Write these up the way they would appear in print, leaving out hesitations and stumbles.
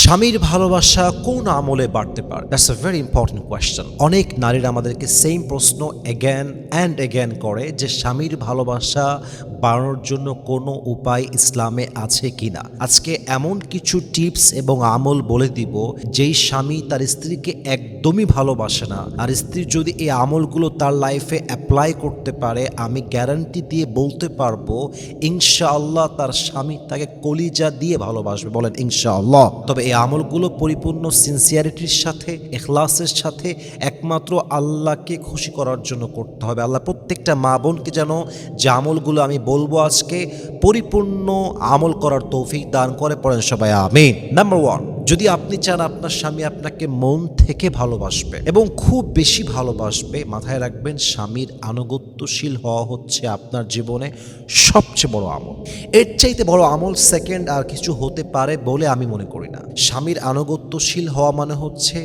স্বামীর ভালোবাসা কোন আমলে বাড়তে পারে? That's a very important question. অনেক নারীরা আমাদেরকে সেম প্রশ্ন এগেন অ্যান্ড এগেন করে যে স্বামীর ভালোবাসা বাড়ানোর জন্য কোনো উপায় ইসলামে আছে কিনা। আজকে এমন কিছু টিপস এবং আমল বলে দিব যেই স্বামী তার স্ত্রীকে একদমই ভালোবাসে না, আর স্ত্রী যদি এই আমলগুলো তার লাইফে অ্যাপ্লাই করতে পারে, আমি গ্যারান্টি দিয়ে বলতে পারবো ইনশাআল্লাহ তার স্বামী তাকে কলিজা দিয়ে ভালোবাসবে। বলেন ইনশাআল্লাহ। তবে এই আমলগুলো পরিপূর্ণ সিনসিয়ারিটির সাথে, ইখলাসের সাথে একমাত্র আল্লাহকে খুশি করার জন্য করতে হবে। আল্লাহ প্রত্যেকটা মা বোনকে যেন যে আমলগুলো আমি বলবো আজকে পরিপূর্ণ আমল করার তৌফিক দান করে। পড়েন সবাই আমিন। নাম্বার 1, যদি আপনি চান আপনার স্বামী আপনাকে মন থেকে ভালোবাসবে এবং খুব বেশি ভালোবাসবে, মাথায় রাখবেন স্বামীর আনুগত্যশীল হওয়া হচ্ছে আপনার জীবনে সবচেয়ে বড় আমল। এর চাইতে বড় আমল সেকেন্ড আর কিছু হতে পারে বলে আমি মনে করি না। স্বামীর আনুগত্যশীল হওয়া মানে হচ্ছে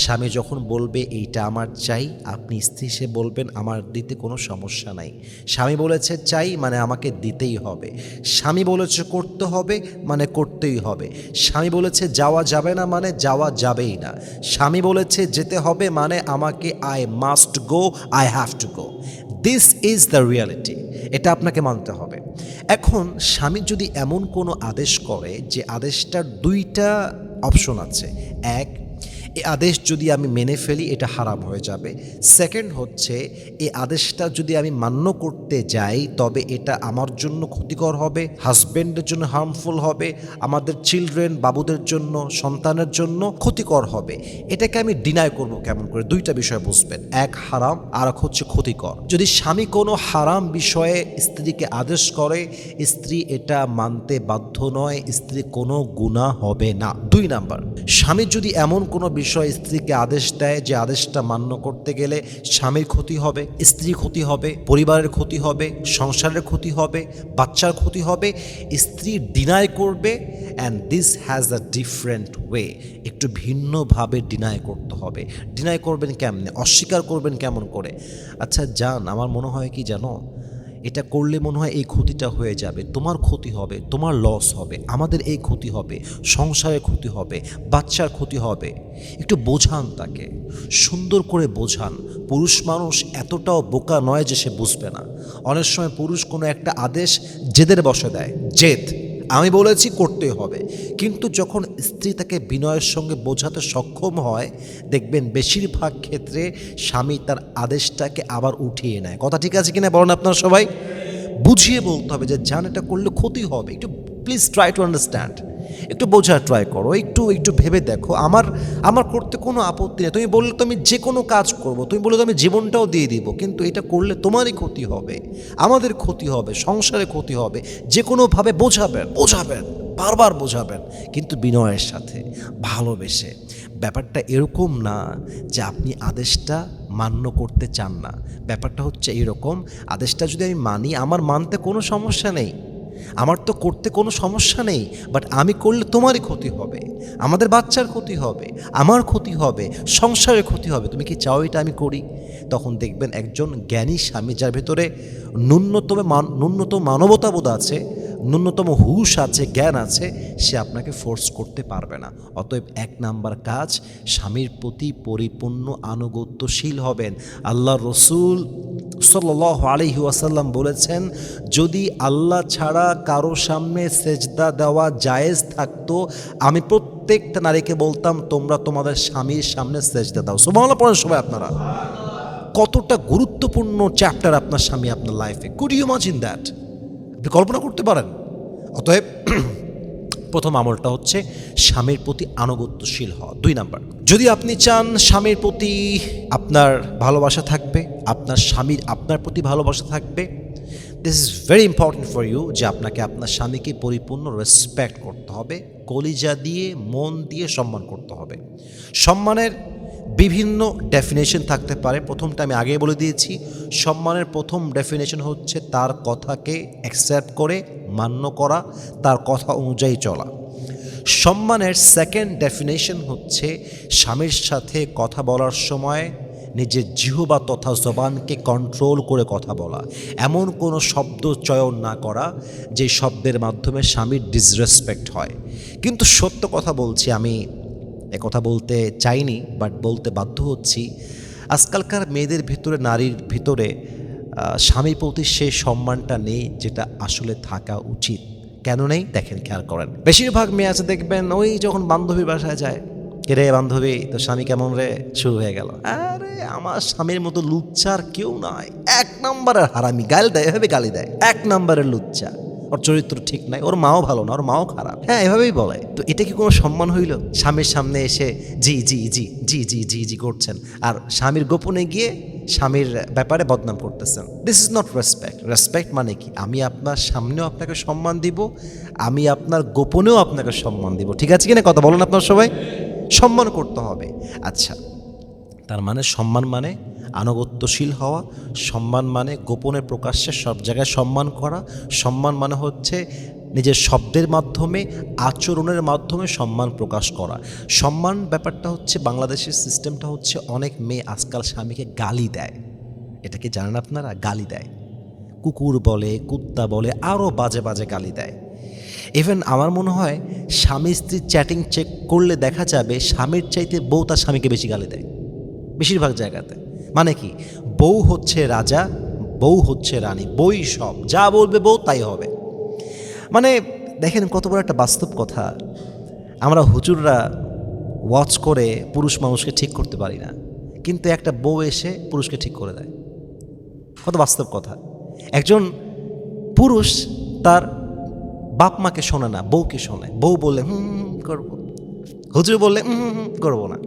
স্বামী যখন বলবে এইটা আমার চাই, আপনি স্ত্রী সে বলবেন আমার দিতে কোনো সমস্যা নাই। স্বামী বলেছে চাই মানে আমাকে দিতেই হবে। স্বামী বলেছে করতে হবে মানে করতেই হবে। স্বামী বলেছে যাওয়া যাবে না মানে যাওয়া যাবেই না। স্বামী বলেছে যেতে হবে মানে আমাকে I must go, I have to go. This is the reality. এটা আপনাকে মানতে হবে। এখন স্বামী যদি এমন কোনো আদেশ করে যে আদেশটার দুইটা অপশন আছে, এক, এই আদেশ যদি আমি মেনে ফেলি এটা হারাম হয়ে যাবে। সেকেন্ড হচ্ছে এই আদেশটা যদি আমি মান্য করতে যাই তবে এটা আমার জন্য ক্ষতিকর হবে, হাজব্যান্ডের জন্য হার্মফুল হবে, আমাদের চিলড্রেন বাবুদের জন্য, সন্তানের জন্য ক্ষতিকর হবে। এটাকে আমি ডিনাই করব কেমন করে? দুইটা বিষয় বুঝবেন, এক হারাম আর এক হচ্ছে ক্ষতিকর। যদি স্বামী কোনো হারাম বিষয়ে স্ত্রীকে আদেশ করে, স্ত্রী এটা মানতে বাধ্য নয়, স্ত্রী কোনো গুনাহ হবে না। 2 নাম্বার, স্বামী যদি এমন কোনো বিষয় স্ত্রীকে আদেশ দেয় যে আদেশটা মান্য করতে গেলে স্বামীর ক্ষতি হবে, স্ত্রীর ক্ষতি হবে, পরিবারের ক্ষতি হবে, সংসারের ক্ষতি হবে, বাচ্চার ক্ষতি হবে, স্ত্রী ডিনাই করবে। And this has a different way. একটু ভিন্নভাবে ডিনাই করতে হবে। ডিনাই করবেন কেমনে? অস্বীকার করবেন কেমন করে? আচ্ছা জান, আমার মনে হয় কি জানো, এটা করলে মনে হয় এই ক্ষতিটা হয়ে যাবে, তোমার ক্ষতি হবে, তোমার লস হবে, আমাদের এই ক্ষতি হবে, সংসারের ক্ষতি হবে, বাচ্চার ক্ষতি হবে। একটু বোঝান তাকে, সুন্দর করে বোঝান। পুরুষ মানুষ এতটাও বোকা নয় যে সে বুঝবে না। অনেক সময় পুরুষ কোনো একটা আদেশ জেদের বসে দেয়, জেদ, আমি বলেছি করতে হবে। কিন্তু যখন স্ত্রী তাকে বিনয়ের সঙ্গে বোঝাতে সক্ষম হয়, দেখবেন বেশিরভাগ ক্ষেত্রে স্বামী তার আদেশটাকে আবার উঠিয়ে নেয়। কথা ঠিক আছে কিনা বলেন আপনারা সবাই? বুঝিয়ে বলতে হবে যে জান এটা করলে ক্ষতি হবে, একটু প্লিজ ট্রাই টু আন্ডারস্ট্যান্ড, একটু বোঝার ট্রাই করো, একটু ভেবে দেখো, আমার করতে কোনো আপত্তি নেই। তুমি বললে তো আমি যে কোনো কাজ করব, তুমি বললে তো আমি জীবনটাও দিয়ে দিব, কিন্তু এটা করলে তোমারই ক্ষতি হবে, আমাদের ক্ষতি হবে, সংসারে ক্ষতি হবে। যে কোনোভাবে বোঝাবেন, বারবার বোঝাবেন, কিন্তু বিনয়ের সাথে, ভালোবেসে। ব্যাপারটা এরকম না যে আপনি আদেশটা মান্য করতে চান না। ব্যাপারটা হচ্ছে এরকম, আদেশটা যদি আমি মানি, আমার মানতে কোনো সমস্যা নেই, আমার তো করতে কোনো সমস্যা নেই, বাট আমি করলে তোমারই ক্ষতি হবে, আমাদের বাচ্চার ক্ষতি হবে, আমার ক্ষতি হবে, সংসারের ক্ষতি হবে। তুমি কি চাও এটা আমি করি? তখন দেখবেন একজন জ্ঞানী স্বামী, যার ভেতরে ন্যূনতম মানবতাবোধ আছে, ন্যূনতম হুশ আছে, জ্ঞান আছে, সে আপনাকে ফোর্স করতে পারবে না। অতএব 1 নাম্বার কাজ, স্বামীর প্রতি পরিপূর্ণ আনুগত্যশীল হবেন। আল্লাহ রসুল সাল্লাল্লাহু আলাইহি ওয়াসাল্লাম বলেছেন, যদি আল্লাহ ছাড়া কারো সামনে সেজদা দেওয়া জায়েজ থাকতো, আমি প্রত্যেকটা নারীকে বলতাম তোমরা তোমাদের স্বামীর সামনে সেজদা দাও। সুবহানাল্লাহ পড়েন সবাই আপনারা। কতটা গুরুত্বপূর্ণ চ্যাপ্টার আপনার স্বামী আপনার লাইফে। Could you imagine that? আপনি কল্পনা করতে পারেন? অতএব প্রথম আমলটা হচ্ছে স্বামীর প্রতি আনুগত্যশীল হওয়া। 2 নাম্বার, যদি আপনি চান স্বামীর প্রতি আপনার ভালোবাসা থাকবে, আপনার স্বামীর আপনার প্রতি ভালোবাসা থাকবে, this is very important for you যে আপনাকে আপনার স্বামীকে পরিপূর্ণ রেসপেক্ট করতে হবে, কলিজা দিয়ে, মন দিয়ে সম্মান করতে হবে। সম্মানের বিভিন্ন ডেফিনেশন থাকতে পারে। প্রথমটা আমি আগেই বলে দিয়েছি, সম্মানের প্রথম ডেফিনেশন হচ্ছে তার কথাকে অ্যাকসেপ্ট করে মান্য করা, তার কথা অনুযায়ী চলা। সম্মানের সেকেন্ড ডেফিনেশন হচ্ছে স্বামীর সাথে কথা বলার সময় নিজের জিহ্বা তথা জবানকে কন্ট্রোল করে কথা বলা, এমন কোনো শব্দ চয়ন না করা যে শব্দের মাধ্যমে স্বামীর ডিসরেসপেক্ট হয়। কিন্তু সত্য কথা বলছি, আমি কথা বলতে চাইনি বাট বলতে বাধ্য হচ্ছি, আজকালকার মেয়েদের ভিতরে, নারীর ভিতরে স্বামীর প্রতি সেই সম্মানটা নেই যেটা আসলে থাকা উচিত। কেন নেই দেখেন, খেয়াল করেন। বেশিরভাগ মেয়ে আছে দেখবেন, ওই যখন বান্ধবীর বাসায় যায়, কে রে বান্ধবী তো স্বামী কেমন রে, শুরু হয়ে গেল, আরে আমার স্বামীর মতো লুচ্চার কেউ নাই, 1 নম্বরের হারামি, গাল দেয়, এভাবে গালি দেয়, 1 নম্বরের লুচ্চা, ওর চরিত্র ঠিক নাই, ওর মাও ভালো না, ওর মাও খারাপ, হ্যাঁ এভাবেই বলে। তো এটা কি কোনো সম্মান হইল? স্বামীর সামনে এসে জি জি জি জি জি জি জি করছেন, আর স্বামীর গোপনে গিয়ে স্বামীর ব্যাপারে বদনাম করতেছেন। This is not respect. Respect মানে কি? আমি আপনার সামনেও আপনাকে সম্মান দিব, আমি আপনার গোপনেও আপনাকে সম্মান দিব। ঠিক আছে কিনা কথা বলেন আপনার সবাই? সম্মান করতে হবে। আচ্ছা, তার মানে সম্মান মানে আনুগত্যশীল হওয়া, সম্মান মানে গোপনে প্রকাশ্যে সব জায়গায় সম্মান করা, সম্মান মানে হচ্ছে নিজের শব্দের মাধ্যমে, আচরণের মাধ্যমে সম্মান প্রকাশ করা। সম্মান ব্যাপারটা হচ্ছে, বাংলাদেশের সিস্টেমটা হচ্ছে, অনেক মেয়ে আজকাল স্বামীকে গালি দেয়। এটা কি জানেন আপনারা? গালি দেয়, কুকুর বলে, কুত্তা বলে, আরও বাজে বাজে গালি দেয়। ইভেন আমার মনে হয় স্বামী স্ত্রীর চ্যাটিং চেক করলে দেখা যাবে স্বামীর চাইতে বউ তার স্বামীকে বেশি গালি দেয় বেশিরভাগ জায়গাতে। মানে কি, বউ হচ্ছে রাজা, বউ হচ্ছে রানী, বই সব, যা বলবে বউ তাই হবে। মানে দেখেন কত বড় একটা বাস্তব কথা। আমরা হুজুররা ওয়াচ করে পুরুষ মানুষকে ঠিক করতে পারি না, কিন্তু একটা বউ এসে পুরুষকে ঠিক করে দেয়। কত বাস্তব কথা। একজন পুরুষ তার বাপ মাকে শোনে না, বউকে শোনে। বউ বললে করবো, হুজুর বললে করবো না।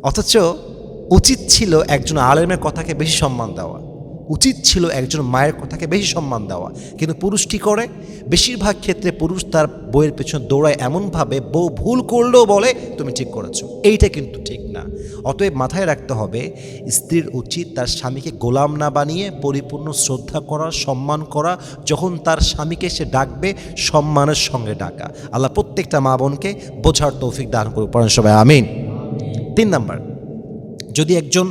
অথচ উচিত ছিল একজন আলেমের কথাকে বেশি সম্মান দেওয়া, উচিত ছিল একজন মায়ের কথাকে বেশি সম্মান দেওয়া। কিন্তু পুরুষ কী করে? বেশিরভাগ ক্ষেত্রে পুরুষ তার বউয়ের পেছনে দৌড়ায় এমনভাবে, বউ ভুল করলেও বলে তুমি ঠিক করেছো। এইটা কিন্তু ঠিক না। অতএব মাথায় রাখতে হবে, স্ত্রীর উচিত তার স্বামীকে গোলাম না বানিয়ে পরিপূর্ণ শ্রদ্ধা করা, সম্মান করা। যখন তার স্বামীকে সে ডাকবে, সম্মানের সঙ্গে ডাকা। আল্লাহ প্রত্যেকটা মা বোনকে বোঝার তৌফিক দান করুক, পড়েন সবাই আমিন। 3 নাম্বার, যদি একজন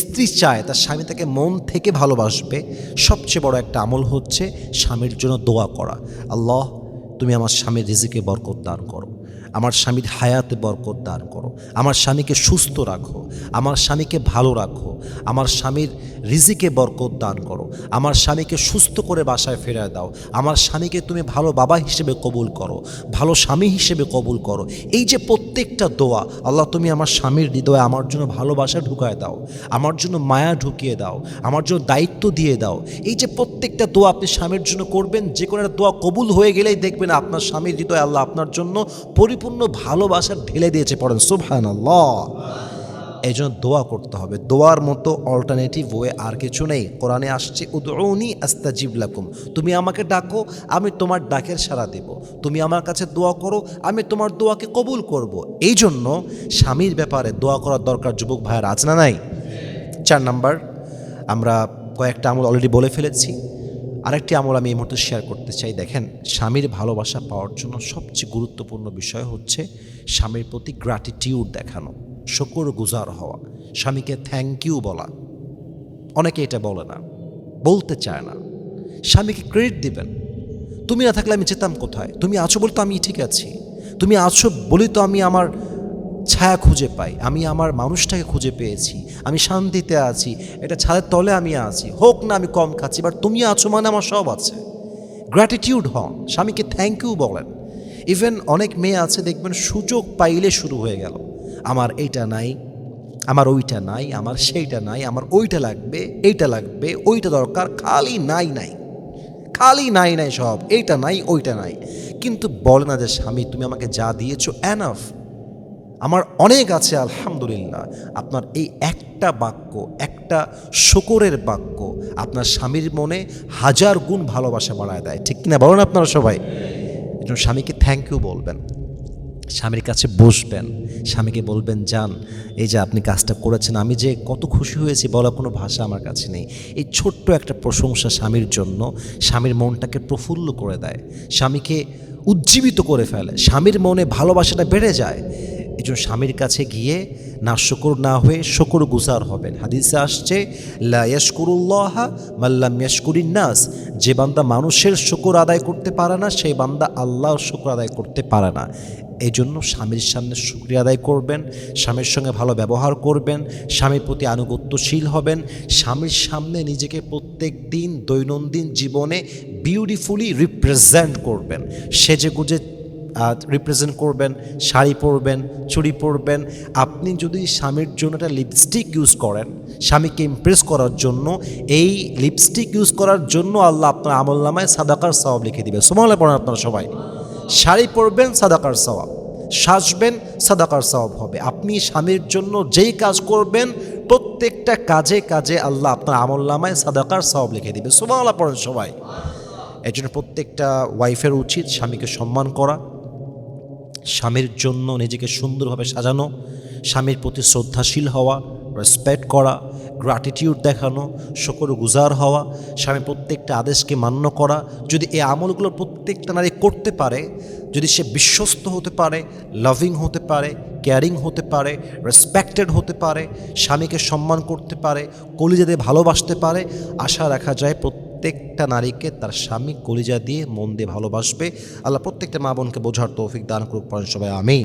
স্ত্রী চায় তার স্বামী তাকে মন থেকে ভালোবাসবে, সবচেয়ে বড় একটা আমল হচ্ছে স্বামীর জন্য দোয়া করা। আল্লাহ, তুমি আমার স্বামীর রিজিকে বরকত দান করো, আমার স্বামীর হায়াতে বরকত দান করো, আমার স্বামীকে সুস্থ রাখো, আমার স্বামীকে ভালো রাখো, আমার স্বামীর রিজিকে বরকত দান করো, আমার স্বামীকে সুস্থ করে বাসায় ফেরায় দাও, আমার স্বামীকে তুমি ভালো বাবা হিসেবে কবুল করো, ভালো স্বামী হিসেবে কবুল করো। এই যে প্রত্যেকটা দোয়া, আল্লাহ তুমি আমার স্বামীর হৃদয়ে আমার জন্য ভালোবাসা ঢুকায় দাও, আমার জন্য মায়া ঢুকিয়ে দাও, আমার জন্য দায়িত্ব দিয়ে দাও। এই যে প্রত্যেকটা দোয়া আপনি স্বামীর জন্য করবেন, যে কোনো একটা দোয়া কবুল হয়ে গেলেই দেখবেন আপনার স্বামীর হৃদয়ে আল্লাহ আপনার জন্য পরিপূর্ণ ভালোবাসা ঢেলে দিয়েছে। পড়েন সুবহানাল্লাহ। এই জন্য দোয়া করতে হবে। দোয়ার মতো অল্টারনেটিভ ওয়ে আর কিছু নেই। কোরআনে আসছে, উদউনি আস্তাজিব লাকুম, তুমি আমাকে ডাকো, আমি তোমার ডাকের সাড়া দেব। তুমি আমার কাছে দোয়া করো, আমি তোমার দোয়াকে কবুল করব। এই জন্য স্বামীর ব্যাপারে দোয়া করার দরকার যুবক ভাইয়ের, আছে না নাই? 4 নাম্বার, আমরা কয়েকটা আমল অলরেডি বলে ফেলেছি, আরেকটি আমল আমি এই মুহূর্তে শেয়ার করতে চাই। দেখেন, স্বামীর ভালোবাসা পাওয়ার জন্য সবচেয়ে গুরুত্বপূর্ণ বিষয় হচ্ছে স্বামীর প্রতি গ্র্যাটিটিউড দেখানো, শুকরগুজার হওয়া, স্বামীকে থ্যাংক ইউ বলা। অনেকে এটা বলে না, বলতে চায় না। স্বামীকে ক্রেডিট দিবেন। তুমি না থাকলে আমি যেতাম কোথায়? তুমি আছো বলে তো আমি ঠিক আছি, তুমি আছো বলেই তো আমি আমার ছায়া খুঁজে পাই, আমি আমার মানুষটাকে খুঁজে পেয়েছি, আমি শান্তিতে আছি, এটা ছাদের তলে আমি আছি, হোক না আমি কম খাচ্ছি, বাট তুমি আছো মানে আমার সব আছে। গ্র্যাটিটিউড হন, স্বামীকে থ্যাংক ইউ বলেন। ইভেন অনেক মেয়ে আছে দেখবেন, সুযোগ পাইলে শুরু হয়ে গেল, আমার এইটা নাই, আমার ওইটা নাই, আমার সেইটা নাই, আমার ওইটা লাগবে, এইটা লাগবে, ওইটা দরকার, খালি নাই নাই, খালি নাই নাই সব, এইটা নাই ওইটা নাই। কিন্তু বলে না যে স্বামী তুমি আমাকে যা দিয়েছো এনাফ, আমার অনেক আছে আলহামদুলিল্লাহ। আপনার এই একটা বাক্য, একটা শুকরের বাক্য আপনার স্বামীর মনে 1000 গুণ ভালোবাসা বাড়ায় দেয়। ঠিক কিনা বলেন আপনারা সবাই? একজন স্বামীকে থ্যাংক ইউ বলবেন, স্বামীর কাছে বসবেন, স্বামীকে বলবেন, যান এই যে আপনি কাজটা করেছেন, আমি যে কত খুশি হয়েছি বলা কোনো ভাষা আমার কাছে নেই। এই ছোট্ট একটা প্রশংসা স্বামীর জন্য স্বামীর মনটাকে প্রফুল্ল করে দেয়, স্বামীকে উজ্জীবিত করে ফেলে, স্বামীর মনে ভালোবাসাটা বেড়ে যায়। একজন স্বামীর কাছে গিয়ে নাশুকুর না হয়ে শুকর গুজার হবেন। হাদিসে আসছে লা ইয়াশকুরুল্লাহা মাল্লাম ইয়াশকুরিন নাস, যে বান্দা মানুষের শুকর আদায় করতে পারে না সেই বান্দা আল্লাহর শুকর আদায় করতে পারে না। এই জন্য স্বামীর সামনে শুকরিয়া আদায় করবেন, স্বামীর সঙ্গে ভালো ব্যবহার করবেন, স্বামীর প্রতি আনুগত্যশীল হবেন, স্বামীর সামনে নিজেকে প্রত্যেক দিন দৈনন্দিন জীবনে বিউটিফুলি রিপ্রেজেন্ট করবেন, সেজেগুজে রিপ্রেজেন্ট করবেন, শাড়ি পরবেন, চুড়ি পরবেন। আপনি যদি স্বামীর জন্য একটা লিপস্টিক ইউজ করেন স্বামীকে ইমপ্রেস করার জন্য, এই লিপস্টিক ইউজ করার জন্য আল্লাহ আপনার আমলনামায় সাদাকার সওয়াব লিখে দিবে। সুবহানাল্লাহ পড়েন আপনারা সবাই। শাড়ি পরবেন, সাদাকার সওয়াব, সাজবেন, সাদাকার সওয়াব হবে। আপনি স্বামীর জন্য যেই কাজ করবেন প্রত্যেকটা কাজে কাজে আল্লাহ আপনার আমলনামায় সাদাকার সওয়াব লিখে দিবে। সুবহানাল্লাহ পড়েন সবাই। এর জন্য প্রত্যেকটা ওয়াইফের উচিত স্বামীকে সম্মান করা, স্বামীর জন্য নিজেকে সুন্দরভাবে সাজানো, স্বামীর প্রতি শ্রদ্ধাশীল হওয়া, রেসপেক্ট করা, গ্র্যাটিটিউড দেখানো, শুকরগুজার হওয়া, স্বামীর প্রত্যেকটা আদেশকে মান্য করা। যদি এই আমলগুলো প্রত্যেকটা নারী করতে পারে, যদি সে বিশ্বস্ত হতে পারে, লাভিং হতে পারে, কেয়ারিং হতে পারে, রেসপেক্টেড হতে পারে, স্বামীকে সম্মান করতে পারে, কলিজা দিয়ে ভালোবাসতে পারে, আশা রাখা যায় প্রত্যেকটা নারীকে তার স্বামী কলিজা দিয়ে মন দিয়ে ভালোবাসবে। আল্লাহ প্রত্যেকটা মা বোনকে বোঝার তৌফিক দান করুক, পড়েন সবাই আমিন।